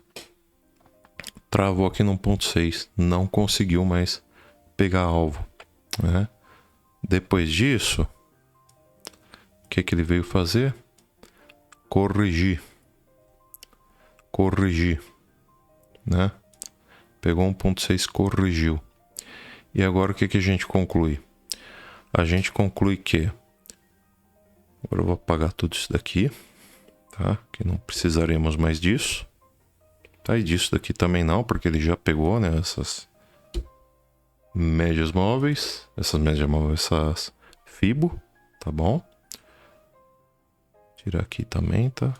Travou aqui no 1.6, não conseguiu mais pegar alvo, né? Depois disso, o que ele veio fazer? Corrigir, né? Pegou 1.6, corrigiu. E agora o que a gente conclui? A gente conclui que... Agora eu vou apagar tudo isso daqui, tá? Que não precisaremos mais disso. Tá? E disso daqui também não, porque ele já pegou, né? Essas médias móveis. Essas Fibo, tá bom? Tirar aqui também, tá?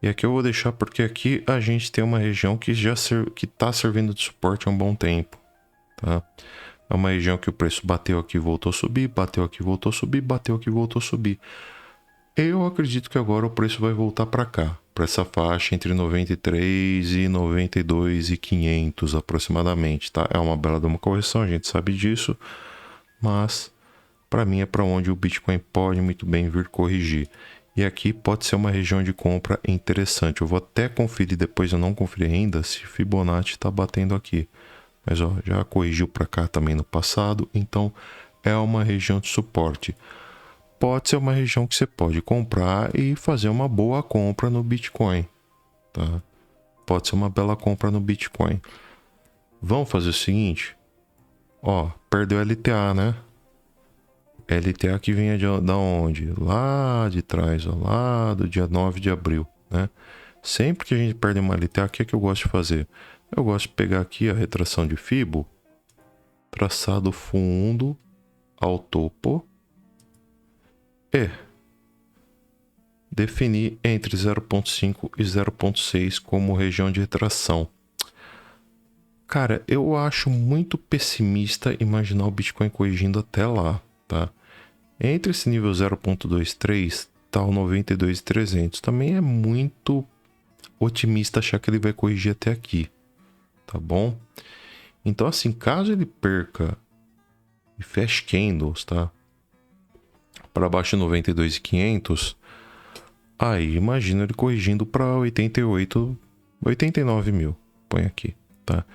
E aqui eu vou deixar porque aqui a gente tem uma região que já que tá servindo de suporte há um bom tempo, tá? É uma região que o preço bateu aqui, voltou a subir, bateu aqui, voltou a subir, bateu aqui, voltou a subir. Eu acredito que agora o preço vai voltar para cá, para essa faixa entre 93 e 92.500 aproximadamente, tá? É uma bela de uma correção, a gente sabe disso, mas para mim é para onde o Bitcoin pode muito bem vir corrigir. E aqui pode ser uma região de compra interessante. Eu vou até conferir depois, eu não conferi ainda se Fibonacci está batendo aqui. Mas ó, já corrigiu para cá também no passado, então é uma região de suporte. Pode ser uma região que você pode comprar e fazer uma boa compra no Bitcoin, tá? Pode ser uma bela compra no Bitcoin. Vamos fazer o seguinte, ó, perdeu LTA, né? LTA que vinha da onde? Lá de trás, ó, lá do dia 9 de abril, né? Sempre que a gente perde uma LTA, o que é que eu gosto de fazer? Eu gosto de pegar aqui a retração de Fibo, traçar do fundo ao topo e definir entre 0.5 e 0.6 como região de retração. Cara, eu acho muito pessimista imaginar o Bitcoin corrigindo até lá, tá? Entre esse nível 0.23 tá o 92.300. Também é muito otimista achar que ele vai corrigir até aqui, tá bom? Então, assim, caso ele perca e feche candles, tá? para baixo de 92.500, aí imagina ele corrigindo para 89 mil. Põe aqui, tá?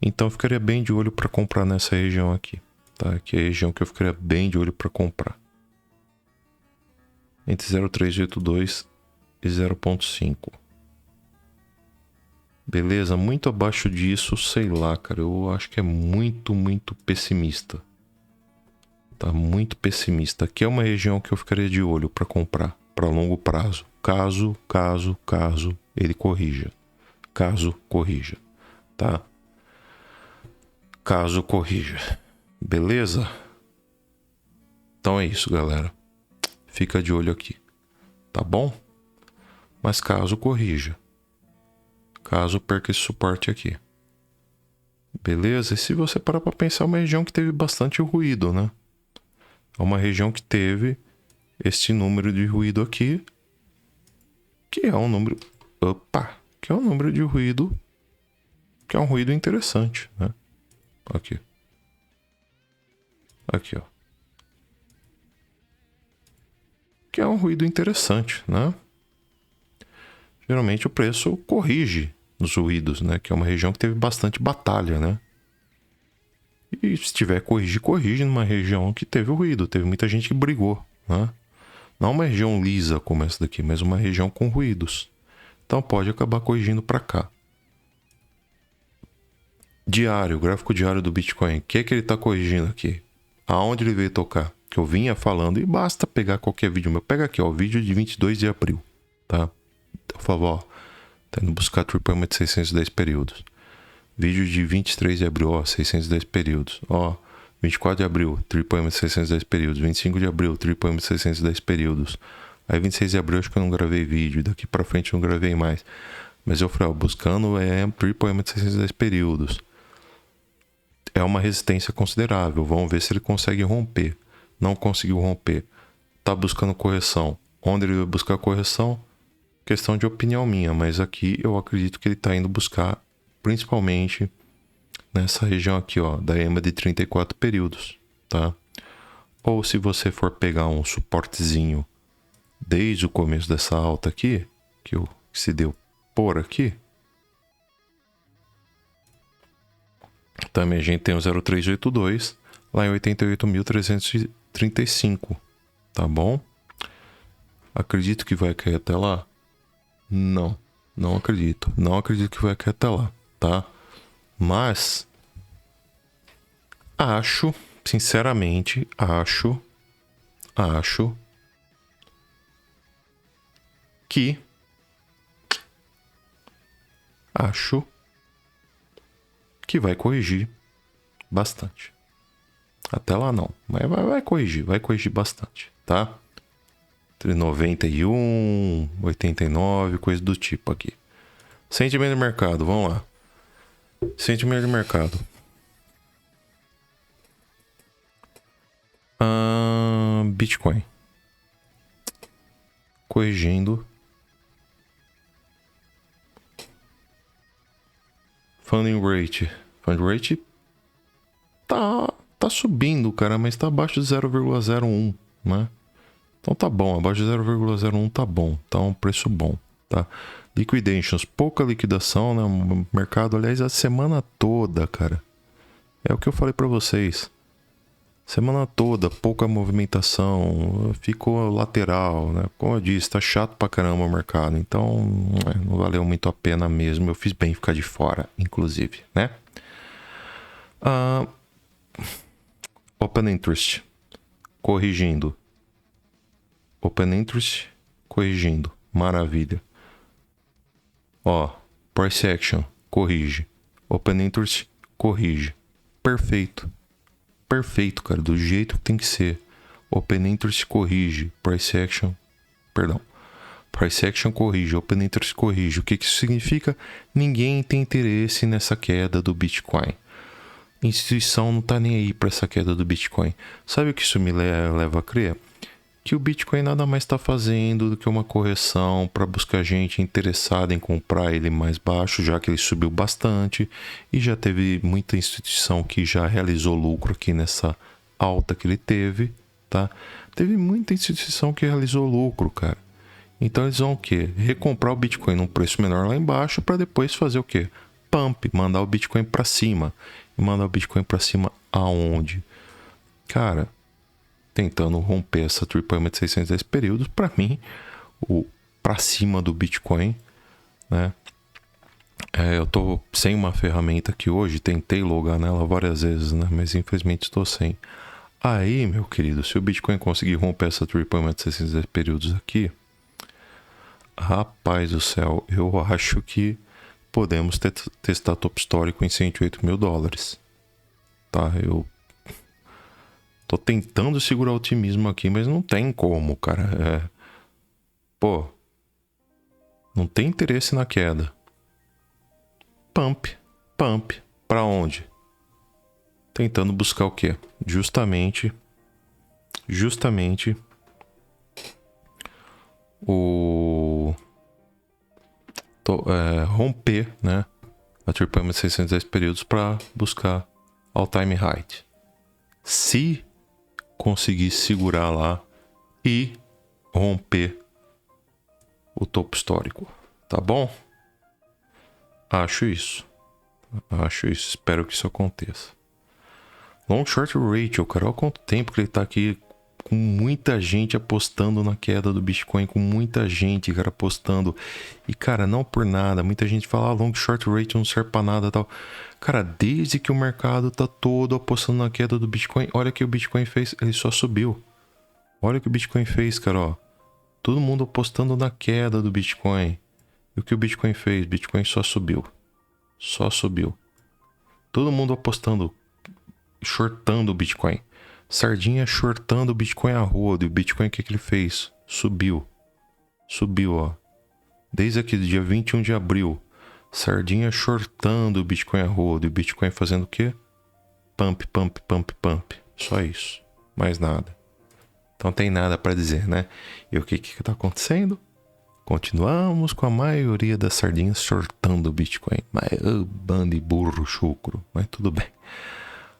Então eu ficaria bem de olho para comprar nessa região aqui, tá? Que é a região que eu ficaria bem de olho para comprar. Entre 0,382 e 0,5. Beleza? Muito abaixo disso, sei lá, cara. Eu acho que é muito pessimista. Tá muito pessimista. Aqui é uma região que eu ficaria de olho para comprar para longo prazo. Caso ele corrija. Caso corrija, tá? Caso corrija. Beleza? Então é isso, galera. Fica de olho aqui, tá bom? Mas caso corrija. Caso perca esse suporte aqui. Beleza? E se você parar para pensar, é uma região que teve bastante ruído, né? É uma região que teve este número de ruído aqui, que é um número... Opa! Que é um número de ruído, que é um ruído interessante, né? Aqui. Aqui, ó. Que é um ruído interessante, né? Geralmente o preço corrige nos ruídos, né? Que é uma região que teve bastante batalha, né? E se tiver corrige numa região que teve ruído, teve muita gente que brigou, né? Não uma região lisa como essa daqui, mas uma região com ruídos. Então pode acabar corrigindo para cá. Diário, gráfico diário do Bitcoin. O que é que ele está corrigindo aqui? Aonde ele veio tocar? Que eu vinha falando, e basta pegar qualquer vídeo meu. Pega aqui, ó, o vídeo de 22 de abril, tá? Por favor, ó, tá indo buscar Tripama de 610 períodos. Vídeo de 23 de abril, ó, 610 períodos. Ó, 24 de abril, Tripama de 610 períodos. 25 de abril, Tripama de 610 períodos. Aí 26 de abril acho que eu não gravei vídeo. Daqui pra frente eu não gravei mais. Mas eu falei, ó, buscando Tripama de 610 períodos. É uma resistência considerável. Vamos ver se ele consegue romper. Não conseguiu romper. Tá buscando correção. Onde ele vai buscar correção? Questão de opinião minha, mas aqui eu acredito que ele tá indo buscar principalmente nessa região aqui, ó, da EMA de 34 períodos, tá? Ou se você for pegar um suportezinho desde o começo dessa alta aqui, que se deu por aqui, também a gente tem o 0382 lá em 88.335, tá bom? Acredito que vai cair até lá? Não acredito. Não acredito que vai cair até lá, tá? Mas acho, sinceramente, acho que vai corrigir bastante. Até lá não, mas vai corrigir bastante, tá? Entre 91, 89, coisa do tipo aqui. Sentimento de mercado, vamos lá. Sentimento de mercado. Bitcoin. Corrigindo. Funding rate. Funding rate tá subindo, cara, mas tá abaixo de 0,01, né? Então tá bom, abaixo de 0,01 tá bom, tá um preço bom, tá? Liquidations, pouca liquidação, né? O mercado, aliás, a semana toda, cara. É o que eu falei pra vocês. Semana toda, pouca movimentação, ficou lateral, né? Como eu disse, tá chato pra caramba o mercado, então não valeu muito a pena mesmo. Eu fiz bem ficar de fora, inclusive, né? Open Interest, corrigindo. Open Interest, corrigindo. Maravilha. Ó, Price Action, corrige. Open Interest, corrige. Perfeito. Perfeito, cara. Do jeito que tem que ser. Open Interest, corrige. Price Action corrige. Open Interest, corrige. O que isso significa? Ninguém tem interesse nessa queda do Bitcoin. A instituição não tá nem aí para essa queda do Bitcoin. Sabe o que isso me leva a crer? Que o Bitcoin nada mais está fazendo do que uma correção para buscar gente interessada em comprar ele mais baixo, já que ele subiu bastante e já teve muita instituição que já realizou lucro aqui nessa alta que ele teve, tá? Teve muita instituição que realizou lucro, cara. Então eles vão o quê? Recomprar o Bitcoin num preço menor lá embaixo para depois fazer o quê? Pump, mandar o Bitcoin para cima. E mandar o Bitcoin para cima aonde? Cara, tentando romper essa triple de 610 períodos, para mim, o para cima do Bitcoin, né? Eu tô sem uma ferramenta que hoje, tentei logar nela várias vezes, né? Mas infelizmente estou sem. Aí, meu querido, se o Bitcoin conseguir romper essa triple de 610 períodos aqui, rapaz do céu, eu acho que podemos testar top histórico em 108 mil dólares. Tá, eu tô tentando segurar o otimismo aqui, mas não tem como, cara. Pô, não tem interesse na queda. Pump. Pra onde? Tentando buscar o quê? Justamente romper, né, a triple 610 períodos para buscar all time high. Se conseguir segurar lá e romper o topo histórico, tá bom? Acho isso. Espero que isso aconteça. Long short ratio, cara, olha quanto tempo que ele tá aqui com muita gente apostando na queda do Bitcoin, com muita gente, cara, apostando. E, cara, não por nada, muita gente fala, long short ratio não serve pra nada e tal. Cara, desde que o mercado tá todo apostando na queda do Bitcoin, olha o que o Bitcoin fez, ele só subiu. Olha o que o Bitcoin fez, cara, ó. Todo mundo apostando na queda do Bitcoin. E o que o Bitcoin fez? Bitcoin só subiu. Só subiu. Todo mundo apostando, shortando o Bitcoin. Sardinha shortando o Bitcoin a rodo. E o Bitcoin, o que ele fez? Subiu. Subiu, ó. Desde aqui, do dia 21 de abril. Sardinha shortando o Bitcoin a rodo. E o Bitcoin fazendo o quê? Pump. Só isso. Mais nada. Então tem nada para dizer, né? E o que tá acontecendo? Continuamos com a maioria das sardinhas shortando o Bitcoin. Mas, bando de burro chucro. Mas tudo bem.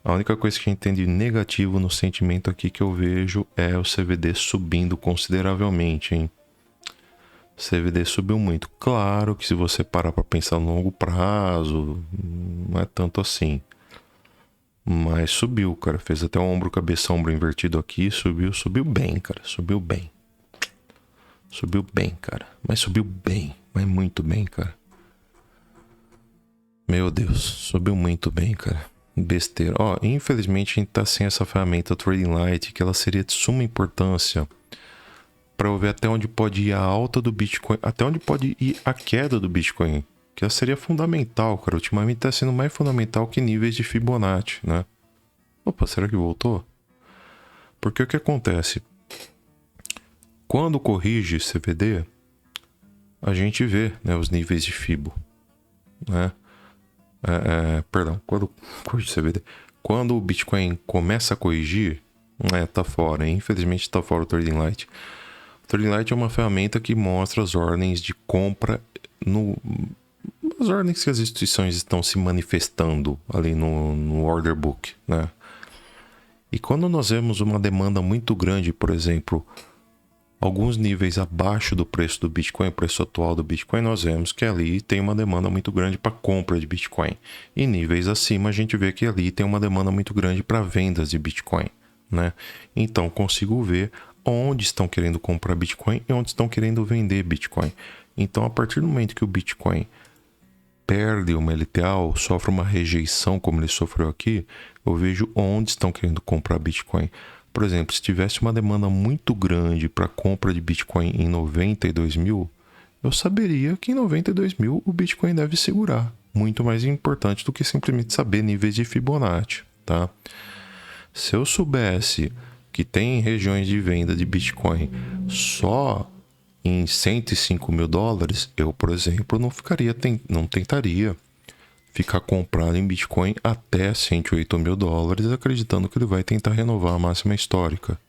A única coisa que a gente tem de negativo no sentimento aqui que eu vejo é o CVD subindo consideravelmente, hein? O CVD subiu muito. Claro que se você parar para pensar no longo prazo, não é tanto assim. Mas subiu, cara. Fez até um ombro, cabeça, ombro invertido aqui. Subiu bem, cara. Subiu bem, cara. Mas subiu bem. Mas muito bem, cara. Meu Deus. Subiu muito bem, cara. Besteira. Ó, infelizmente a gente tá sem essa ferramenta Trading Light, que ela seria de suma importância para eu ver até onde pode ir a alta do Bitcoin, até onde pode ir a queda do Bitcoin. Que ela seria fundamental, cara. Ultimamente tá sendo mais fundamental que níveis de Fibonacci, né? Opa, será que voltou? Porque o que acontece? Quando corrige CVD, a gente vê, né, os níveis de Fibo, né? Quando corrige CVD, quando o Bitcoin começa a corrigir, tá fora. Infelizmente tá fora o Trading Light. O Trading Light é uma ferramenta que mostra as ordens de compra as ordens que as instituições estão se manifestando ali no order book, né? E quando nós vemos uma demanda muito grande, por exemplo, alguns níveis abaixo do preço do Bitcoin, o preço atual do Bitcoin, nós vemos que ali tem uma demanda muito grande para compra de Bitcoin. E níveis acima, a gente vê que ali tem uma demanda muito grande para vendas de Bitcoin, né? Então, consigo ver onde estão querendo comprar Bitcoin e onde estão querendo vender Bitcoin. Então, a partir do momento que o Bitcoin perde uma LTA ou sofre uma rejeição como ele sofreu aqui, eu vejo onde estão querendo comprar Bitcoin. Por exemplo, se tivesse uma demanda muito grande para compra de Bitcoin em 92 mil, eu saberia que em 92 mil o Bitcoin deve segurar. Muito mais importante do que simplesmente saber níveis de Fibonacci, tá? Se eu soubesse que tem regiões de venda de Bitcoin só em 105 mil dólares, eu, por exemplo, não tentaria ficar comprado em Bitcoin até 108 mil dólares, acreditando que ele vai tentar renovar a máxima histórica,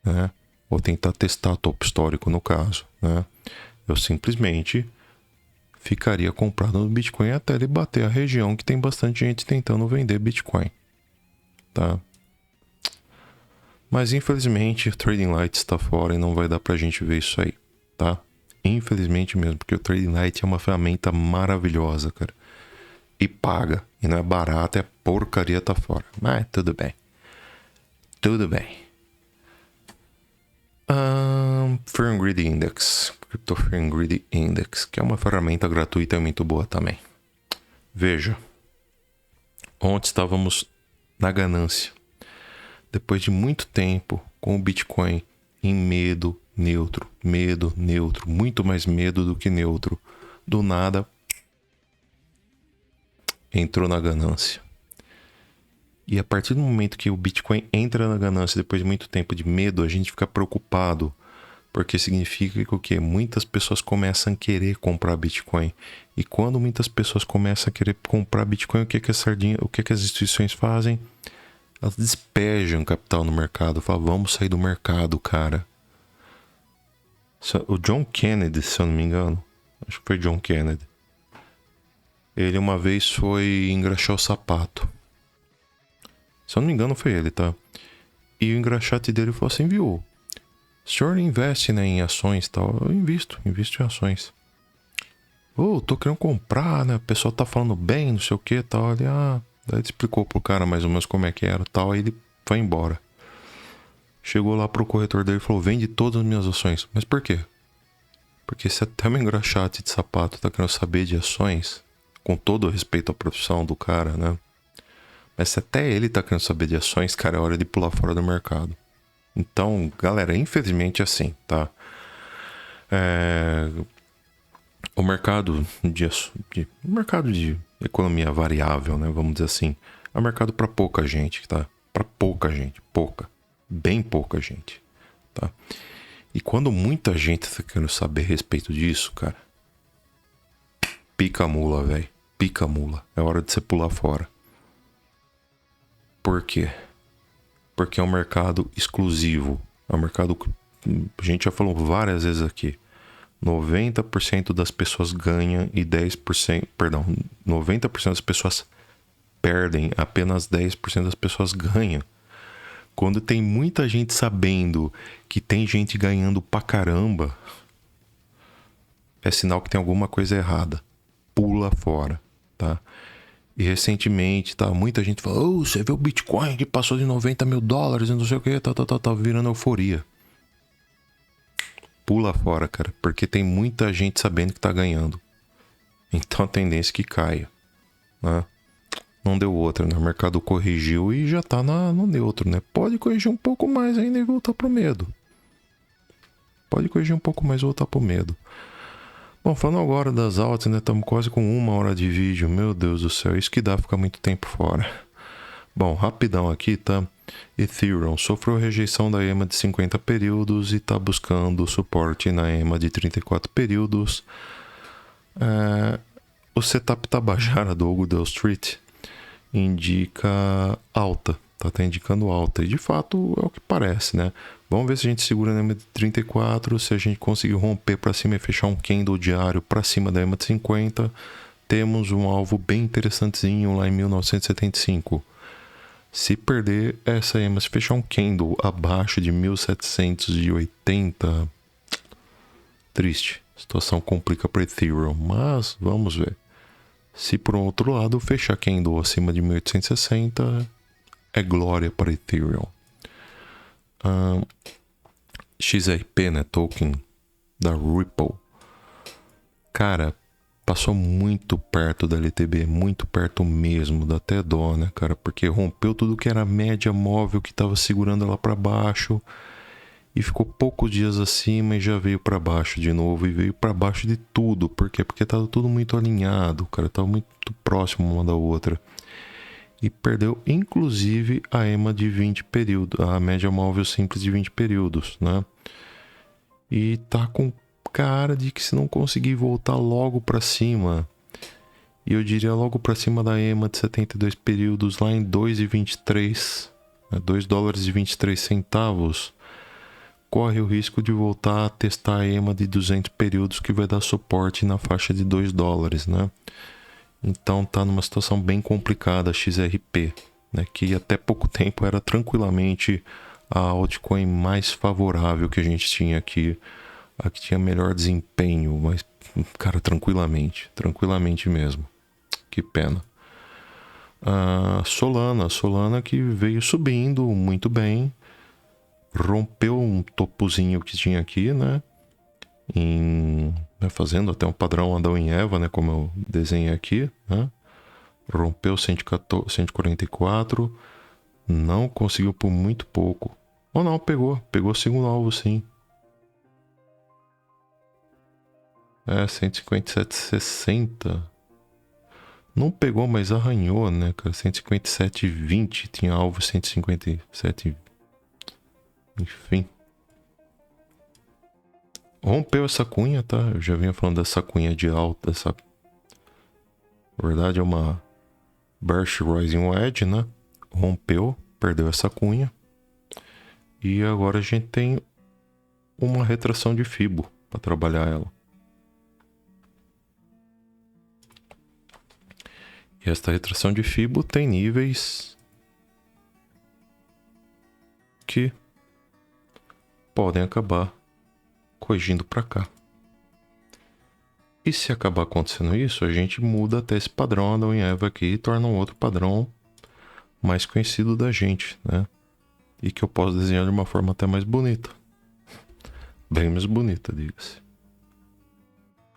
né? Ou tentar testar topo histórico no caso, né? Eu simplesmente ficaria comprado no Bitcoin até ele bater a região que tem bastante gente tentando vender Bitcoin, tá? Mas infelizmente o Trading Lights está fora e não vai dar pra gente ver isso aí, tá? Infelizmente mesmo, porque o Trading Light é uma ferramenta maravilhosa, cara. E paga. E não é barata, é porcaria, tá fora. Mas tudo bem. Tudo bem. Fear and Greed Index. Crypto Fear and Greed Index, que é uma ferramenta gratuita e muito boa também. Veja. Ontem estávamos na ganância. Depois de muito tempo com o Bitcoin em medo neutro, muito mais medo do que neutro. Do nada, entrou na ganância. E a partir do momento que o Bitcoin entra na ganância, depois de muito tempo de medo, a gente fica preocupado. Porque significa que o quê? Muitas pessoas começam a querer comprar Bitcoin. E quando muitas pessoas começam a querer comprar Bitcoin, o que as instituições fazem? Elas despejam capital no mercado. Falam, vamos sair do mercado, cara. O John Kennedy, se eu não me engano, acho que foi John Kennedy, ele uma vez foi engraxar o sapato. Se eu não me engano foi ele, tá? E o engraxate dele falou assim, viu? O senhor investe, né, em ações e tal? Eu invisto em ações. Tô querendo comprar, né? O pessoal tá falando bem, não sei o que tal. Daí ele explicou pro cara mais ou menos como é que era tal. Aí ele foi embora. Chegou lá pro corretor dele e falou, vende todas as minhas ações. Mas por quê? Porque se até um engraxate de sapato tá querendo saber de ações, com todo o respeito à profissão do cara, né? Mas se até ele tá querendo saber de ações, cara, é hora de pular fora do mercado. Então, galera, infelizmente é assim, tá? O mercado de economia variável, né? Vamos dizer assim, é um mercado para pouca gente, tá? Para pouca gente, bem pouca gente, tá? E quando muita gente tá querendo saber a respeito disso, cara, pica a mula, velho. Pica a mula. É hora de você pular fora. Por quê? Porque é um mercado exclusivo. É um mercado que a gente já falou várias vezes aqui. 90% das pessoas ganham e 90% das pessoas perdem, apenas 10% das pessoas ganham. Quando tem muita gente sabendo que tem gente ganhando pra caramba, é sinal que tem alguma coisa errada. Pula fora, tá? E recentemente, tá, muita gente falou, você viu o Bitcoin que passou de $90 mil e não sei o que, tá virando euforia. Pula fora, cara, porque tem muita gente sabendo que tá ganhando. Então a tendência é que caia, né? Não deu outra, né? O mercado corrigiu e já tá no neutro, né? Pode corrigir um pouco mais ainda e voltar pro medo. Bom, falando agora das altas, né? Estamos quase com 1 hora de vídeo. Meu Deus do céu, isso que dá ficar muito tempo fora. Bom, rapidão aqui, tá? Ethereum sofreu rejeição da EMA de 50 períodos e está buscando suporte na EMA de 34 períodos. O setup Tabajara do Hugo Del Street indica alta, tá indicando alta. E de fato é o que parece, né? Vamos ver se a gente segura na EMA de 34, se a gente conseguir romper para cima e fechar um candle diário para cima da EMA de 50. Temos um alvo bem interessantezinho lá em 1975. Se perder essa EMA, se fechar um candle abaixo de 1780, triste. A situação complica para Ethereum, mas vamos ver. Se por outro lado fechar candle acima de 1860, é glória para Ethereum. XRP, né, token da Ripple. Cara, passou muito perto da LTB, muito perto mesmo, dá até dó, né, cara? Porque rompeu tudo que era média móvel que tava segurando ela para baixo e ficou poucos dias acima e já veio para baixo de novo e veio para baixo de tudo. Por quê? Porque tava tudo muito alinhado, cara, tava muito próximo uma da outra. E perdeu inclusive a EMA de 20 períodos, a média móvel simples de 20 períodos, né? E tá com cara de que se não conseguir voltar logo para cima, e eu diria logo para cima da EMA de 72 períodos lá em 2,23, né, $2,23, corre o risco de voltar a testar a EMA de 200 períodos que vai dar suporte na faixa de $2, né? Então tá numa situação bem complicada a XRP, né, que até pouco tempo era tranquilamente a altcoin mais favorável que a gente tinha aqui. A que tinha melhor desempenho, mas, cara, tranquilamente mesmo. Que pena. Solana que veio subindo muito bem, rompeu um topozinho que tinha aqui, né? Fazendo até um padrão Adão e Eva, né? Como eu desenhei aqui, né? Rompeu 144, não conseguiu por muito pouco. Ou não, pegou o segundo alvo sim. 157,60. Não pegou, mas arranhou, né, cara? 157,20. Tinha alvo 157. Enfim. Rompeu essa cunha, tá? Eu já vinha falando dessa cunha de alta. Na verdade é uma Bearish Rising Wedge, né? Rompeu, perdeu essa cunha. E agora a gente tem uma retração de Fibo para trabalhar ela. E esta retração de Fibo tem níveis que podem acabar corrigindo para cá. E se acabar acontecendo isso, a gente muda até esse padrão Adão e Eva aqui e torna um outro padrão mais conhecido da gente, né? E que eu posso desenhar de uma forma até mais bonita. Bem mais bonita, diga-se.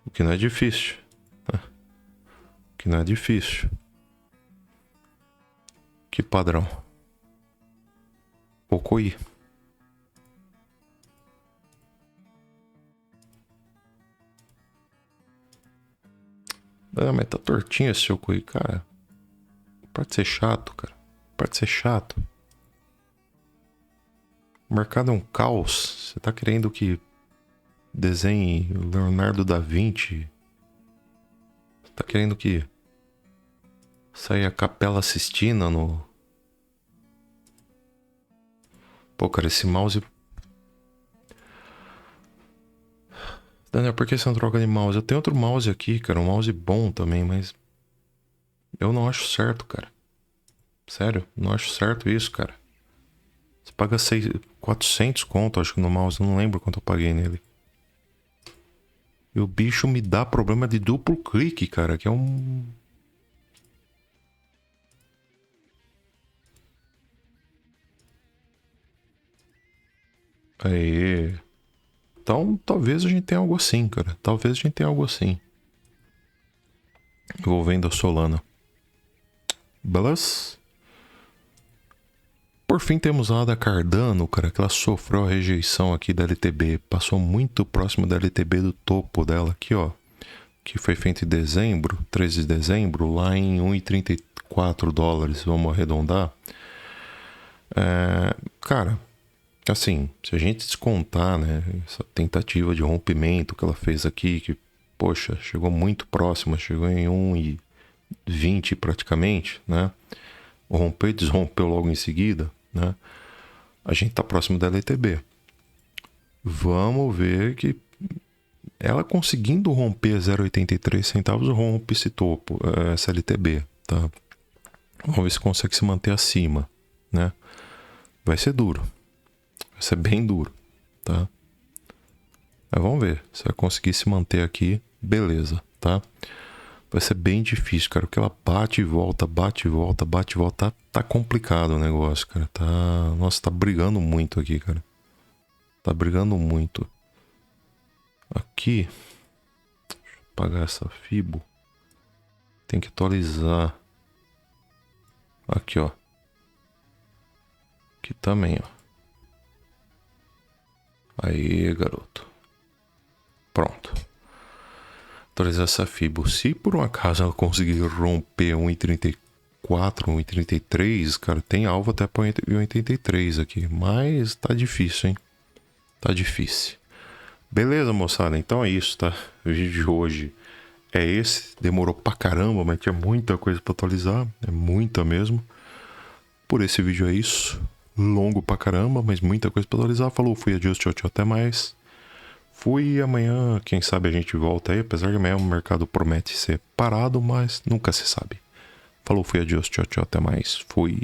O que não é difícil. Né? O que não é difícil. Que padrão? Okoi. Mas tá tortinho esse Okoi, cara. Pode ser chato, cara. Pode ser chato. O mercado é um caos. Você tá querendo que desenhe Leonardo da Vinci? Você tá querendo que saia a Capela Sistina no... Pô, cara, esse mouse... Daniel, por que você não troca de mouse? Eu tenho outro mouse aqui, cara. Um mouse bom também, mas... Eu não acho certo, cara. Sério, não acho certo isso, cara. Você paga 400 conto, acho que no mouse. Não lembro quanto eu paguei nele. E o bicho me dá problema de duplo clique, cara. Que é um... Aê. Então, talvez a gente tenha algo assim, cara. Talvez a gente tenha algo assim. Envolvendo a Solana. Beleza? Por fim, temos a Ada Cardano, cara, que ela sofreu a rejeição aqui da LTB. Passou muito próximo da LTB do topo dela aqui, ó. Que foi feito em dezembro, 13 de dezembro, lá em 1,34 dólares. Vamos arredondar. Cara, assim, se a gente descontar, né, essa tentativa de rompimento que ela fez aqui, que, poxa, chegou muito próxima, chegou em 1,20 praticamente, né? Rompeu e desrompeu logo em seguida, né? A gente tá próximo da LTB. Vamos ver que ela conseguindo romper 0,83 centavos, rompe esse topo, essa LTB, tá? Vamos ver se consegue se manter acima, né? Vai ser duro. Vai ser bem duro, tá? Mas vamos ver. Se vai conseguir se manter aqui, beleza, tá? Vai ser bem difícil, cara. Porque ela bate e volta, bate e volta, bate e volta. Tá complicado o negócio, cara. Nossa, tá brigando muito aqui, cara. Tá brigando muito. Aqui. Deixa eu apagar essa Fibo. Tem que atualizar. Aqui, ó. Aqui também, ó. Aí, garoto. Pronto. Atualizar essa Fibo. Se por um acaso ela conseguir romper 1,34, 1,33, cara, tem alvo até para 1,83 aqui. Mas tá difícil, hein? Tá difícil. Beleza, moçada? Então é isso, tá? O vídeo de hoje é esse. Demorou pra caramba, mas tinha muita coisa pra atualizar. É muita mesmo. Por esse vídeo é isso. Longo pra caramba, mas muita coisa pra atualizar. Falou, fui, adiós, tchau, tchau, até mais. Fui, amanhã, quem sabe a gente volta aí. Apesar de amanhã o mercado promete ser parado, mas nunca se sabe. Falou, fui, adiós, tchau, tchau, até mais. Fui.